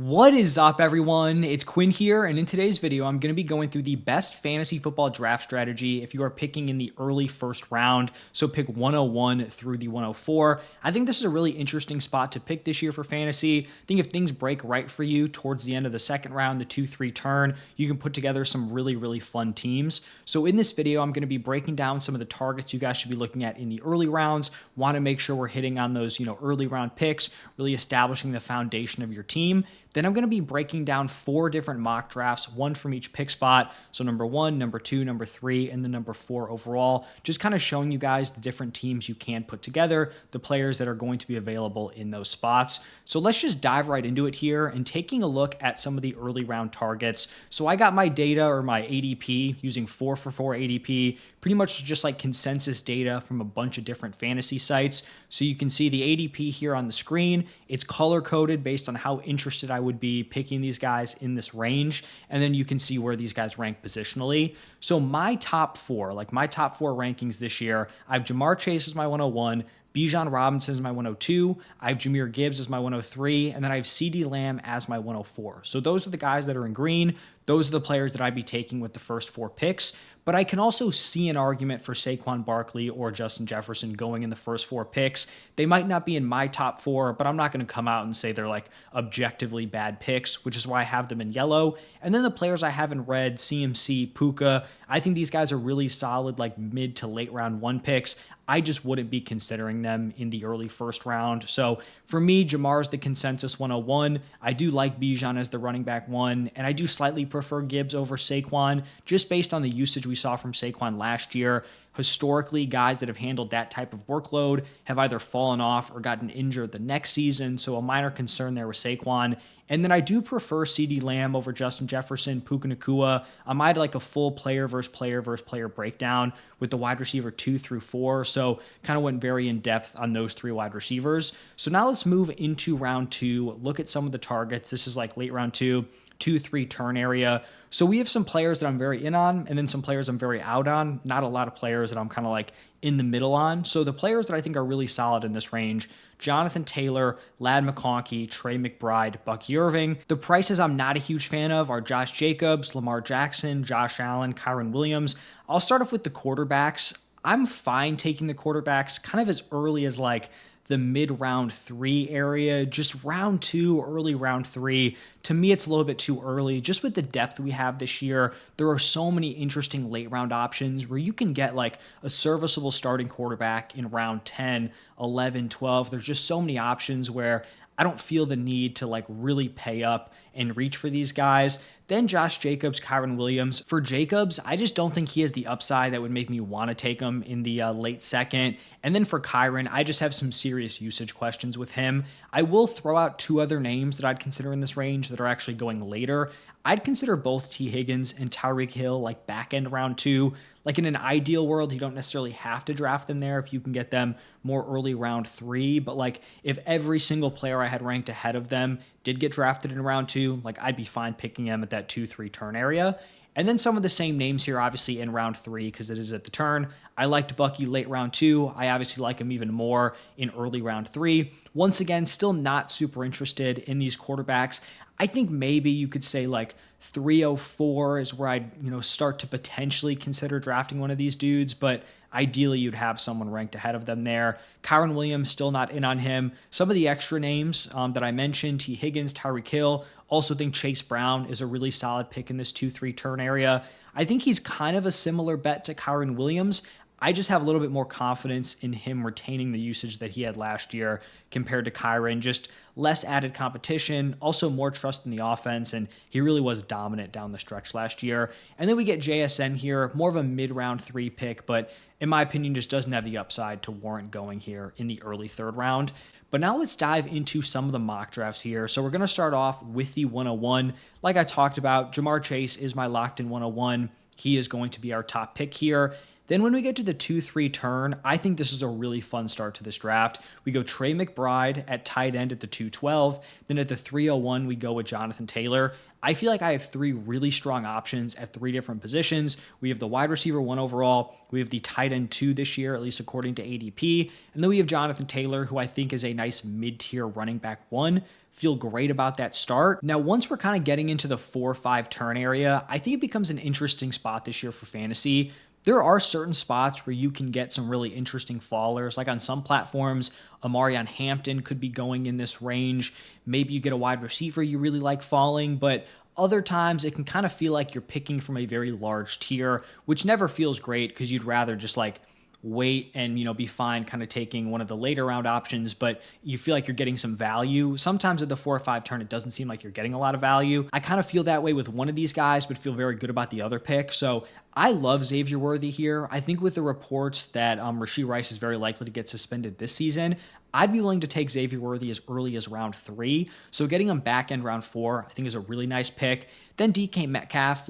What is up, everyone? It's Quinn here, and in today's video, I'm going to be going through the best fantasy football draft strategy if you are picking in the early first round, so pick 101 through the 104. I think this is a really interesting spot to pick this year for fantasy. I think if things break right for you towards the end of the second round, the 2-3 turn, you can put together some really fun teams. So in this video, I'm going to be breaking down some of the targets you guys should be looking at in the early rounds. Want to make sure we're hitting on those, early round picks, really establishing the foundation of your team. Then I'm going to be breaking down 4 different mock drafts, one from each pick spot. So number 1, number 2, number 3, and then number 4 overall. Just kind of showing you guys the different teams you can put together, the players that are going to be available in those spots. So let's just dive right into it here and taking a look at some of the early round targets. So I got my data or my ADP using 4for4 ADP, pretty much just like consensus data from a bunch of different fantasy sites. So you can see the ADP here on the screen. It's color coded based on how interested I would be picking these guys in this range. And then you can see where these guys rank positionally. So my top 4 rankings this year, I have Jamar Chase as my 101, Bijan Robinson as my 102, I have Jahmyr Gibbs as my 103, and then I have CeeDee Lamb as my 104. So those are the guys that are in green. Those are the players that I'd be taking with the first 4 picks. But I can also see an argument for Saquon Barkley or Justin Jefferson going in the first 4 picks. They might not be in my top 4, but I'm not going to come out and say they're like objectively bad picks, which is why I have them in yellow. And then the players I have in red, CMC, Puka, I think these guys are really solid, like mid to late round 1 picks. I just wouldn't be considering them in the early first round. So for me, Jamar's the consensus 101. I do like Bijan as the running back 1, and I do slightly prefer Gibbs over Saquon, just based on the usage we saw from Saquon last year. Historically, guys that have handled that type of workload have either fallen off or gotten injured the next season, so a minor concern there with Saquon. And then I do prefer CeeDee Lamb over Justin Jefferson, Puka Nacua. I might like a full player versus player breakdown with the wide receiver 2 through 4. So kind of went very in depth on those 3 wide receivers. So now let's move into round 2. Look at some of the targets. This is like late round 2-3 turn area. So we have some players that I'm very in on, and then some players I'm very out on. Not a lot of players that I'm kind of like in the middle on. So the players that I think are really solid in this range: Jonathan Taylor, Ladd McConkey, Trey McBride, Bucky Irving. The prices I'm not a huge fan of are Josh Jacobs, Lamar Jackson, Josh Allen, Kyron Williams. I'll start off with the quarterbacks. I'm fine taking the quarterbacks kind of as early as like the mid-round 3 area, just round 2, early round 3. To me, it's a little bit too early. Just with the depth we have this year, there are so many interesting late round options where you can get like a serviceable starting quarterback in round 10, 11, 12. There's just so many options where I don't feel the need to like really pay up and reach for these guys. Then Josh Jacobs, Kyron Williams. For Jacobs, I just don't think he has the upside that would make me want to take him in the late second. And then for Kyron, I just have some serious usage questions with him. I will throw out 2 other names that I'd consider in this range that are actually going later. I'd consider both T. Higgins and Tyreek Hill like back end round 2. Like in an ideal world, you don't necessarily have to draft them there if you can get them more early round 3. But like if every single player I had ranked ahead of them did get drafted in round 2, like I'd be fine picking them at that 2-3 turn area. And then some of the same names here, obviously in round 3, because it is at the turn. I liked Bucky late round 2. I obviously like him even more in early round 3. Once again, still not super interested in these quarterbacks. I think maybe you could say like 304 is where I'd start to potentially consider drafting one of these dudes, but ideally you'd have someone ranked ahead of them there. Kyron Williams, still not in on him. Some of the extra names that I mentioned, T. Higgins, Tyreek Hill, also think Chase Brown is a really solid pick in this 2-3 turn area. I think he's kind of a similar bet to Kyron Williams. I just have a little bit more confidence in him retaining the usage that he had last year compared to Kyron. Just less added competition, also more trust in the offense, and he really was dominant down the stretch last year. And then we get JSN here, more of a mid-round 3 pick, but in my opinion, just doesn't have the upside to warrant going here in the early 3rd round. But now let's dive into some of the mock drafts here. So we're going to start off with the 101. Like I talked about, Jamar Chase is my locked-in 101. He is going to be our top pick here. Then when we get to the 2-3 turn, I think this is a really fun start to this draft. We go Trey McBride at tight end at the 212. Then at the 301, we go with Jonathan Taylor. I feel like I have three really strong options at three different positions. We have the wide receiver 1 overall. We have the tight end 2 this year, at least according to ADP. And then we have Jonathan Taylor, who I think is a nice mid-tier running back 1. Feel great about that start. Now, once we're kind of getting into the 4-5 turn area, I think it becomes an interesting spot this year for fantasy. There are certain spots where you can get some really interesting fallers. Like on some platforms, Amarion Hampton could be going in this range. Maybe you get a wide receiver you really like falling, but other times it can kind of feel like you're picking from a very large tier, which never feels great because you'd rather just like wait and be fine kind of taking one of the later round options, but you feel like you're getting some value. Sometimes at the 4 or 5 turn it doesn't seem like you're getting a lot of value. I kind of feel that way with one of these guys, but feel very good about the other pick. So I love Xavier Worthy here. I think with the reports that Rashee Rice is very likely to get suspended this season, I'd be willing to take Xavier Worthy as early as round 3. So getting him back end round 4 I think is a really nice pick. Then DK Metcalf,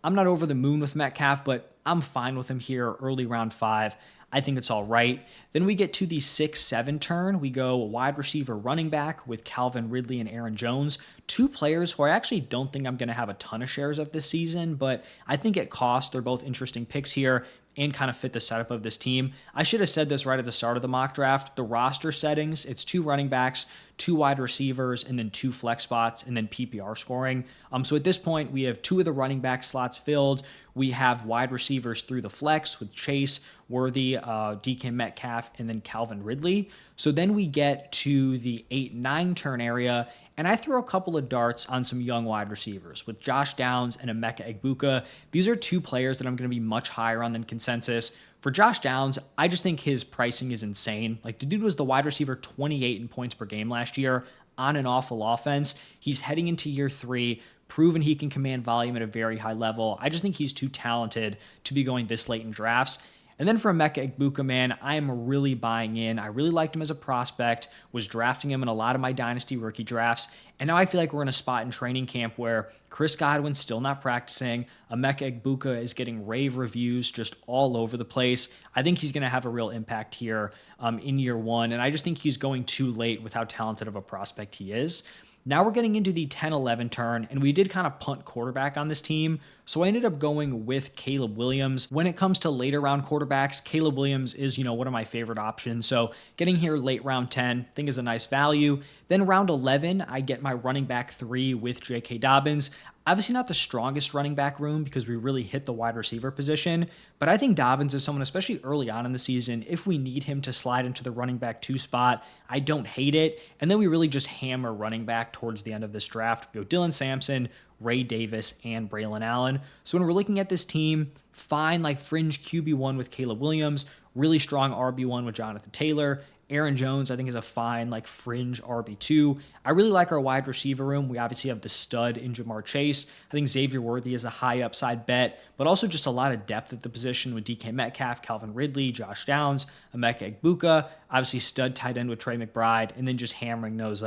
I'm not over the moon with Metcalf, but I'm fine with him here early round 5. I think it's all right. Then we get to the 6-7 turn. We go wide receiver running back with Calvin Ridley and Aaron Jones. Two players who I actually don't think I'm going to have a ton of shares of this season, but I think at cost, they're both interesting picks here and kind of fit the setup of this team. I should have said this right at the start of the mock draft. The roster settings, it's 2 running backs, 2 wide receivers, and then 2 flex spots, and then PPR scoring. So at this point, we have 2 of the running back slots filled. We have wide receivers through the flex with Chase, Worthy, DK Metcalf, and then Calvin Ridley. So then we get to the 8-9 turn area, and I throw a couple of darts on some young wide receivers with Josh Downs and Emeka Egbuka. These are 2 players that I'm going to be much higher on than consensus. For Josh Downs, I just think his pricing is insane. The dude was the wide receiver 28 in points per game last year on an awful offense. He's heading into year 3, proven he can command volume at a very high level. I just think he's too talented to be going this late in drafts. And then for Emeka Egbuka, man, I am really buying in. I really liked him as a prospect, was drafting him in a lot of my dynasty rookie drafts, and now I feel like we're in a spot in training camp where Chris Godwin's still not practicing. Emeka Egbuka is getting rave reviews just all over the place. I think he's going to have a real impact here in year 1, and I just think he's going too late with how talented of a prospect he is. Now we're getting into the 10-11 turn, and we did kind of punt quarterback on this team, so I ended up going with Caleb Williams. When it comes to later round quarterbacks, Caleb Williams is, one of my favorite options, so getting here late round 10, I think is a nice value. Then round 11, I get my running back 3 with J.K. Dobbins. Obviously not the strongest running back room because we really hit the wide receiver position, but I think Dobbins is someone, especially early on in the season, if we need him to slide into the running back 2 spot, I don't hate it. And then we really just hammer running back towards the end of this draft. We go Dylan Sampson, Ray Davis, and Braylon Allen. So when we're looking at this team, fine fringe QB1 with Caleb Williams, really strong RB1 with Jonathan Taylor. Aaron Jones, I think, is a fine fringe RB2. I really like our wide receiver room. We obviously have the stud in Jamar Chase. I think Xavier Worthy is a high upside bet, but also just a lot of depth at the position with DK Metcalf, Calvin Ridley, Josh Downs, Emeka Egbuka, obviously stud tight end with Trey McBride, and then just hammering those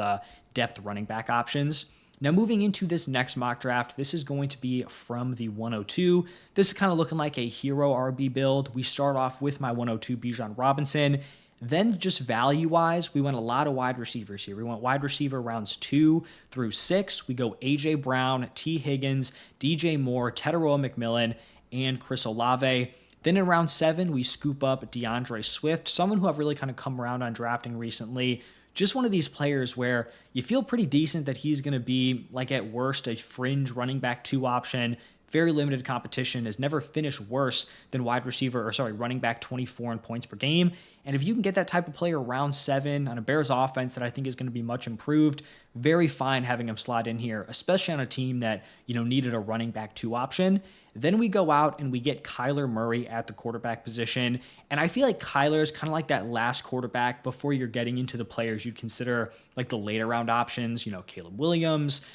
depth running back options. Now moving into this next mock draft, this is going to be from the 102. This is kind of looking like a hero RB build. We start off with my 102 Bijan Robinson. Then just value-wise, we went a lot of wide receivers here. We went wide receiver rounds 2 through 6. We go A.J. Brown, T. Higgins, DJ Moore, Teteroa McMillan, and Chris Olave. Then in round 7, we scoop up DeAndre Swift, someone who I've really kind of come around on drafting recently. Just one of these players where you feel pretty decent that he's going to be, at worst, a fringe running back 2 option. Very limited competition, has never finished worse than running back 24 in points per game. And if you can get that type of player round 7 on a Bears offense that I think is going to be much improved, very fine having him slide in here, especially on a team that, needed a running back 2 option. Then we go out and we get Kyler Murray at the quarterback position. And I feel like Kyler is kind of like that last quarterback before you're getting into the players you'd consider the later round options, Caleb Williams,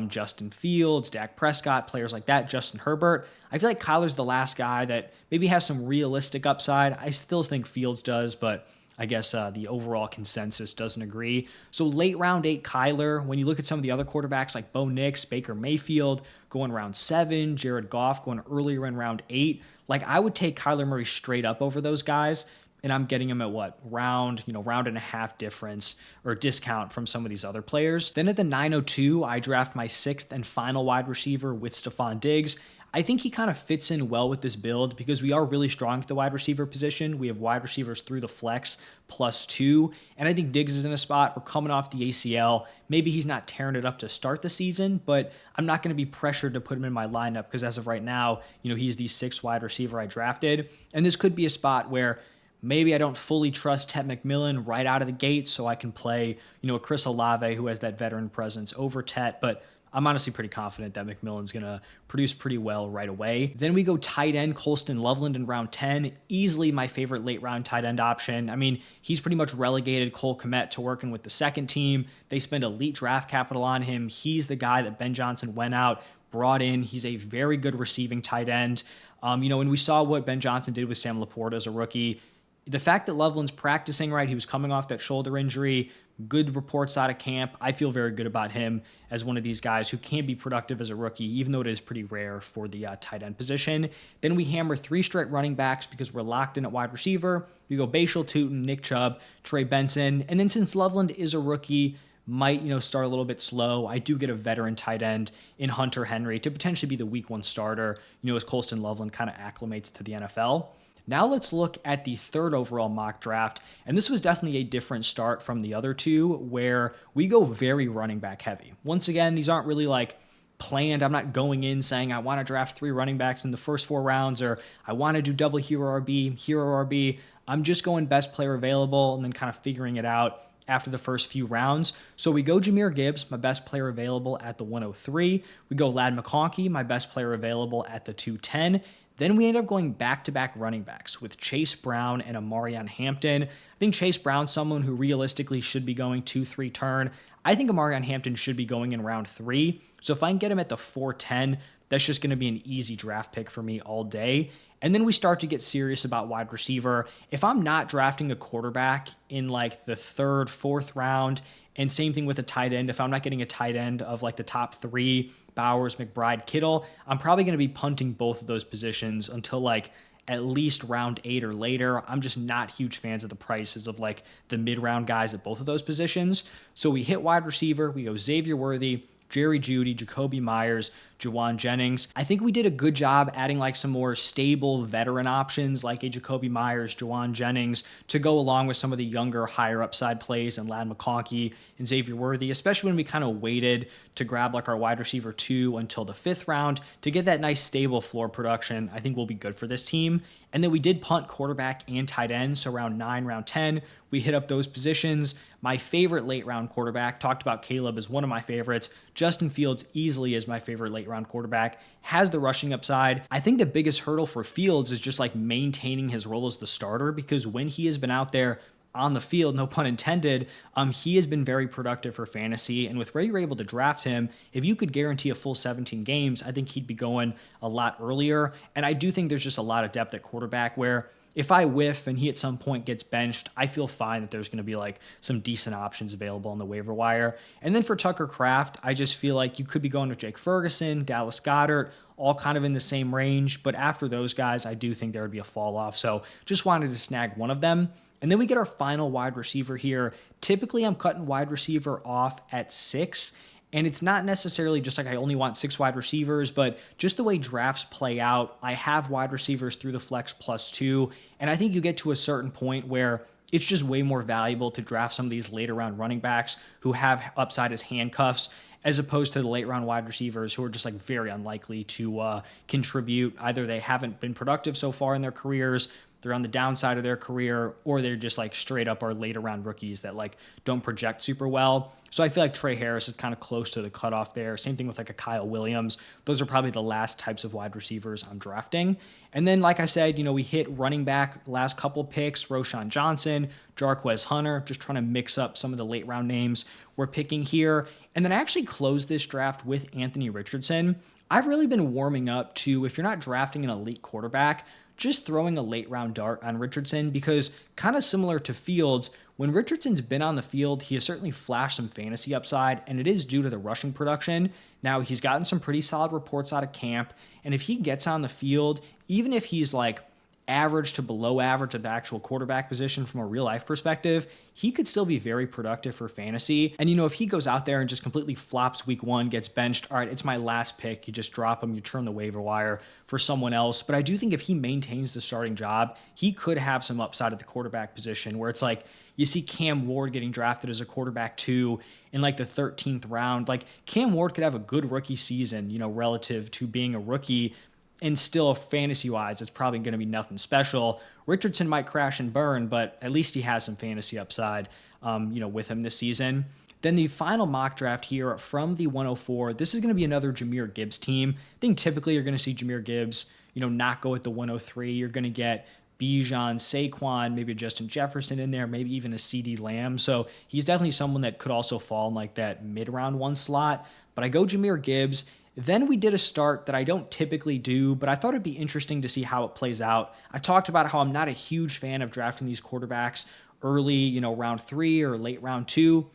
Justin Fields, Dak Prescott, players like that, Justin Herbert. I feel like Kyler's the last guy that maybe has some realistic upside. I still think Fields does, but I guess the overall consensus doesn't agree. So late round 8, Kyler. When you look at some of the other quarterbacks like Bo Nix, Baker Mayfield going round 7, Jared Goff going earlier in round 8, like I would take Kyler Murray straight up over those guys. And I'm getting him at what? Round and a half difference or discount from some of these other players. Then at the 902, I draft my 6th and final wide receiver with Stephon Diggs. I think he kind of fits in well with this build because we are really strong at the wide receiver position. We have wide receivers through the flex +2. And I think Diggs is in a spot. We're coming off the ACL. Maybe he's not tearing it up to start the season, but I'm not going to be pressured to put him in my lineup because as of right now, he's the 6th wide receiver I drafted. And this could be a spot where maybe I don't fully trust Ted McMillan right out of the gate, so I can play, a Chris Olave who has that veteran presence over Tet, but I'm honestly pretty confident that McMillan's going to produce pretty well right away. Then we go tight end, Colston Loveland in round 10. Easily my favorite late round tight end option. I mean, he's pretty much relegated Cole Kmet to working with the second team. They spend elite draft capital on him. He's the guy that Ben Johnson went out, brought in. He's a very good receiving tight end. When we saw what Ben Johnson did with Sam Laporta as a rookie, the fact that Loveland's practicing right, he was coming off that shoulder injury, good reports out of camp. I feel very good about him as one of these guys who can be productive as a rookie, even though it is pretty rare for the tight end position. Then we hammer 3 straight running backs because we're locked in at wide receiver. We go Bashal Tutin, Nick Chubb, Trey Benson. And then since Loveland is a rookie, might start a little bit slow, I do get a veteran tight end in Hunter Henry to potentially be the week 1 starter, as Colston Loveland kind of acclimates to the NFL. Now let's look at the 3rd overall mock draft, and this was definitely a different start from the other two where we go very running back heavy. Once again, these aren't really like planned. I'm not going in saying I want to draft 3 running backs in the first 4 rounds or I want to do double hero RB. I'm just going best player available and then kind of figuring it out after the first few rounds. So we go Jahmyr Gibbs, my best player available at the 103. We go Ladd McConkey, my best player available at the 210. Then we end up going back-to-back running backs with Chase Brown and Amarian Hampton. I think Chase Brown's someone who realistically should be going 2-3 turn. I think Amarian Hampton should be going in round 3. So if I can get him at the 410, that's just going to be an easy draft pick for me all day. And then we start to get serious about wide receiver. If I'm not drafting a quarterback in like the 3rd, 4th round, and same thing with a tight end, if I'm not getting a tight end of like the top 3, Bowers, McBride, Kittle, I'm probably going to be punting both of those positions until like at least round 8 or later. I'm just not huge fans of the prices of like the mid-round guys at both of those positions. So we hit wide receiver, we go Xavier Worthy, Jerry Jeudy, Jacoby Myers, Juwan Jennings. I think we did a good job adding like some more stable veteran options like a Jacoby Myers, Juwan Jennings to go along with some of the younger, higher upside plays and Ladd McConkey and Xavier Worthy, especially when we kind of waited to grab like our wide receiver 2 until the 5th round to get that nice stable floor production. I think will be good for this team. And then we did punt quarterback and tight end. So round 9, round 10, we hit up those positions. My favorite late round quarterback, talked about Caleb as one of my favorites. Justin Fields easily is my favorite late round quarterback, has the rushing upside. I think the biggest hurdle for Fields is just like maintaining his role as the starter because when he has been out there on the field, no pun intended, he has been very productive for fantasy. And with where you're able to draft him, if you could guarantee a full 17 games, I think he'd be going a lot earlier. And I do think there's just a lot of depth at quarterback where if I whiff and he at some point gets benched, I feel fine that there's going to be like some decent options available on the waiver wire. And then for Tucker Kraft, I just feel like you could be going with Jake Ferguson, Dallas Goedert, all kind of in the same range. But after those guys, I do think there would be a fall off. So just wanted to snag one of them. And then we get our final wide receiver here. Typically, I'm cutting wide receiver off at 6. And it's not necessarily just like I only want 6 wide receivers, but just the way drafts play out, I have wide receivers through the flex +2. And I think you get to a certain point where it's just way more valuable to draft some of these later round running backs who have upside as handcuffs as opposed to the late round wide receivers who are just like very unlikely to contribute. Either they haven't been productive so far in their careers, they're on the downside of their career, or they're just like straight up our later round rookies that like don't project super well. So I feel like Trey Harris is kind of close to the cutoff there. Same thing with like a Kyle Williams. Those are probably the last types of wide receivers I'm drafting. And then, like I said, we hit running back last couple picks, Roshan Johnson, Jarquez Hunter, just trying to mix up some of the late round names we're picking here. And then I actually closed this draft with Anthony Richardson. I've really been warming up to, if you're not drafting an elite quarterback, just throwing a late round dart on Richardson because, kind of similar to Fields, when Richardson's been on the field, he has certainly flashed some fantasy upside, and it is due to the rushing production. Now, he's gotten some pretty solid reports out of camp, and if he gets on the field, even if he's like average to below average at the actual quarterback position from a real life perspective, he could still be very productive for fantasy. And, if he goes out there and just completely flops week one, gets benched, all right, it's my last pick. You just drop him, you turn the waiver wire for someone else. But I do think if he maintains the starting job, he could have some upside at the quarterback position where it's like, you see Cam Ward getting drafted as a quarterback 2 in like the 13th round. Like Cam Ward could have a good rookie season, relative to being a rookie. And still, fantasy-wise, it's probably going to be nothing special. Richardson might crash and burn, but at least he has some fantasy upside, with him this season. Then the final mock draft here from the 104, this is going to be another Jahmyr Gibbs team. I think typically you're going to see Jahmyr Gibbs, not go at the 103. You're going to get Bijan, Saquon, maybe a Justin Jefferson in there, maybe even a CD Lamb. So he's definitely someone that could also fall in like that mid-round 1 slot. But I go Jahmyr Gibbs. Then we did a start that I don't typically do, but I thought it'd be interesting to see how it plays out. I talked about how I'm not a huge fan of drafting these quarterbacks early, round 3 or late round 2.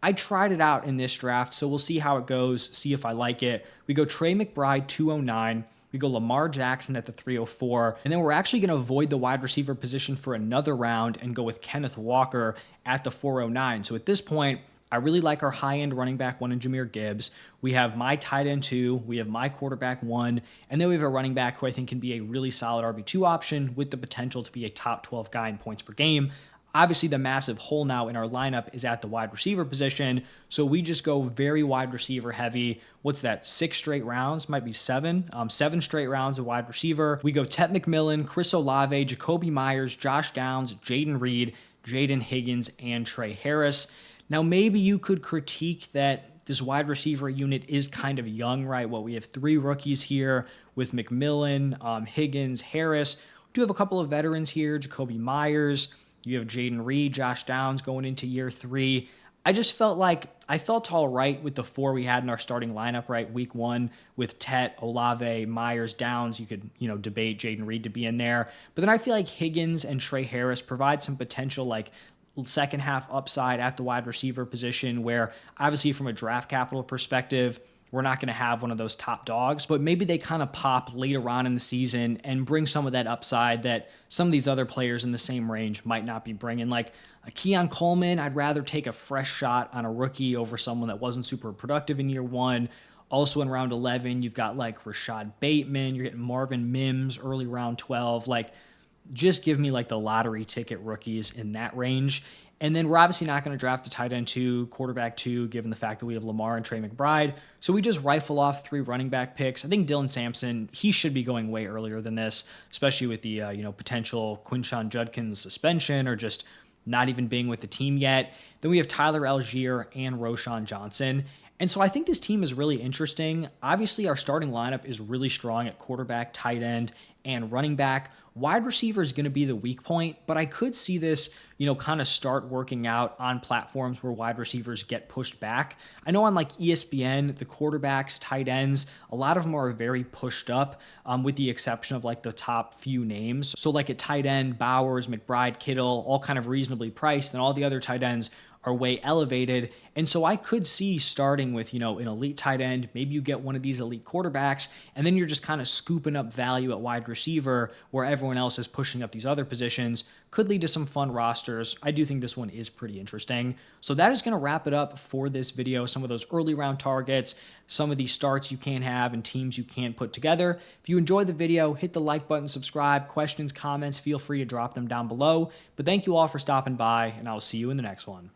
I tried it out in this draft, so we'll see how it goes, see if I like it. We go Trey McBride, 209. We go Lamar Jackson at the 304. And then we're actually going to avoid the wide receiver position for another round and go with Kenneth Walker at the 409. So at this point, I really like our high-end running back 1 in Jahmyr Gibbs. We have my tight end 2. We have my quarterback 1. And then we have a running back who I think can be a really solid RB2 option with the potential to be a top 12 guy in points per game. Obviously, the massive hole now in our lineup is at the wide receiver position. So we just go very wide receiver heavy. What's that? 6 straight rounds? Might be 7. 7 straight rounds of wide receiver. We go Tet McMillan, Chris Olave, Jacoby Myers, Josh Downs, Jaden Reed, Jaden Higgins, and Trey Harris. Now, maybe you could critique that this wide receiver unit is kind of young, right? Well, we have 3 rookies here with McMillan, Higgins, Harris. We do have a couple of veterans here, Jacoby Myers. You have Jaden Reed, Josh Downs going into year 3. I just felt like I felt all right with the 4 we had in our starting lineup, right? Week 1 with Tet, Olave, Myers, Downs. You could, debate Jaden Reed to be in there. But then I feel like Higgins and Trey Harris provide some potential, like, second half upside at the wide receiver position where obviously from a draft capital perspective, we're not going to have one of those top dogs, but maybe they kind of pop later on in the season and bring some of that upside that some of these other players in the same range might not be bringing. Like a Keon Coleman, I'd rather take a fresh shot on a rookie over someone that wasn't super productive in year 1. Also in round 11, you've got like Rashad Bateman, you're getting Marvin Mims early round 12. Like, just give me like the lottery ticket rookies in that range. And then we're obviously not going to draft a tight end 2, quarterback 2, given the fact that we have Lamar and Trey McBride. So we just rifle off 3 running back picks. I think Dylan Sampson, he should be going way earlier than this, especially with the potential Quinshon Judkins suspension or just not even being with the team yet. Then we have Tyler Algier and Roschon Johnson. And so I think this team is really interesting. Obviously, our starting lineup is really strong at quarterback, tight end, and running back. Wide receiver is going to be the weak point, but I could see this, kind of start working out on platforms where wide receivers get pushed back. I know on like ESPN, the quarterbacks, tight ends, a lot of them are very pushed up, with the exception of like the top few names. So like at tight end, Bowers, McBride, Kittle, all kind of reasonably priced, and all the other tight ends are way elevated. And so I could see starting with, an elite tight end. Maybe you get one of these elite quarterbacks, and then you're just kind of scooping up value at wide receiver where everyone else is pushing up these other positions. Could lead to some fun rosters. I do think this one is pretty interesting. So that is going to wrap it up for this video. Some of those early round targets, some of these starts you can't have and teams you can't put together. If you enjoyed the video, hit the like button, subscribe, questions, comments, feel free to drop them down below. But thank you all for stopping by, and I'll see you in the next one.